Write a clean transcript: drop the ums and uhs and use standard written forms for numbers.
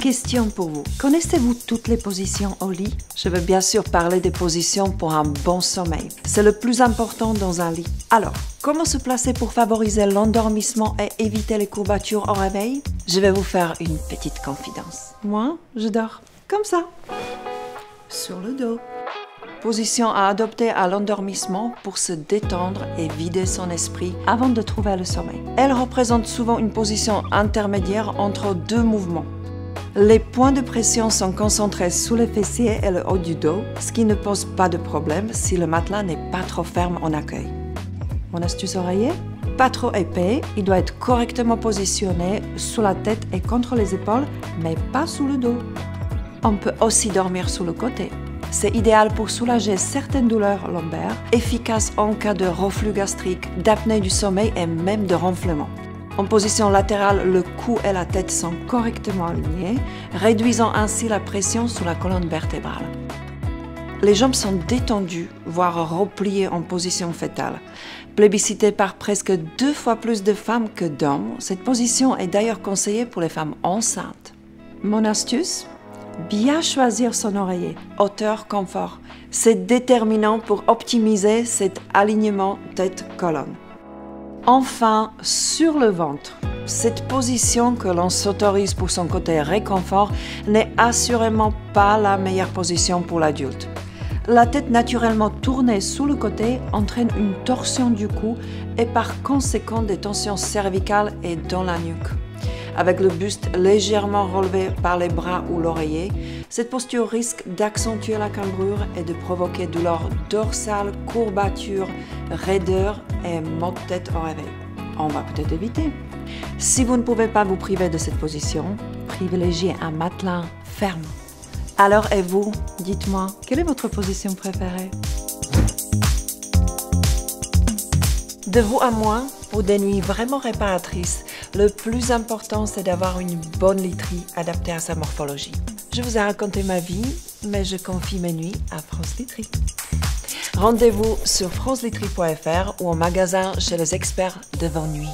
question pour vous. Connaissez-vous toutes les positions au lit? Je veux bien sûr parler des positions pour un bon sommeil. C'est le plus important dans un lit. Alors, comment se placer pour favoriser l'endormissement et éviter les courbatures au réveil? Je vais vous faire une petite confidence. Moi, je dors comme ça, sur le dos. Position à adopter à l'endormissement pour se détendre et vider son esprit avant de trouver le sommeil. Elle représente souvent une position intermédiaire entre deux mouvements. Les points de pression sont concentrés sous les fessiers et le haut du dos, ce qui ne pose pas de problème si le matelas n'est pas trop ferme en accueil. Mon astuce oreiller? Pas trop épais, il doit être correctement positionné sous la tête et contre les épaules, mais pas sous le dos. On peut aussi dormir sur le côté. C'est idéal pour soulager certaines douleurs lombaires, efficace en cas de reflux gastrique, d'apnée du sommeil et même de ronflement. En position latérale, le cou et la tête sont correctement alignés, réduisant ainsi la pression sur la colonne vertébrale. Les jambes sont détendues, voire repliées en position fœtale. Plébiscitée par presque 2 fois plus de femmes que d'hommes, cette position est d'ailleurs conseillée pour les femmes enceintes. Mon astuce? Bien choisir son oreiller, hauteur, confort. C'est déterminant pour optimiser cet alignement tête-colonne. Enfin, sur le ventre. Cette position que l'on s'autorise pour son côté réconfort n'est assurément pas la meilleure position pour l'adulte. La tête naturellement tournée sous le côté entraîne une torsion du cou et par conséquent des tensions cervicales et dans la nuque. Avec le buste légèrement relevé par les bras ou l'oreiller, cette posture risque d'accentuer la cambrure et de provoquer douleurs dorsales, courbatures, raideur et maux de tête au réveil. On va peut-être éviter. Si vous ne pouvez pas vous priver de cette position, privilégiez un matelas ferme. Alors et vous, dites-moi, quelle est votre position préférée? De vous à moi, pour des nuits vraiment réparatrices, le plus important c'est d'avoir une bonne literie adaptée à sa morphologie. Je vous ai raconté ma vie, mais je confie mes nuits à France Literie. Rendez-vous sur franceliterie.fr ou en magasin chez les experts de vos nuits.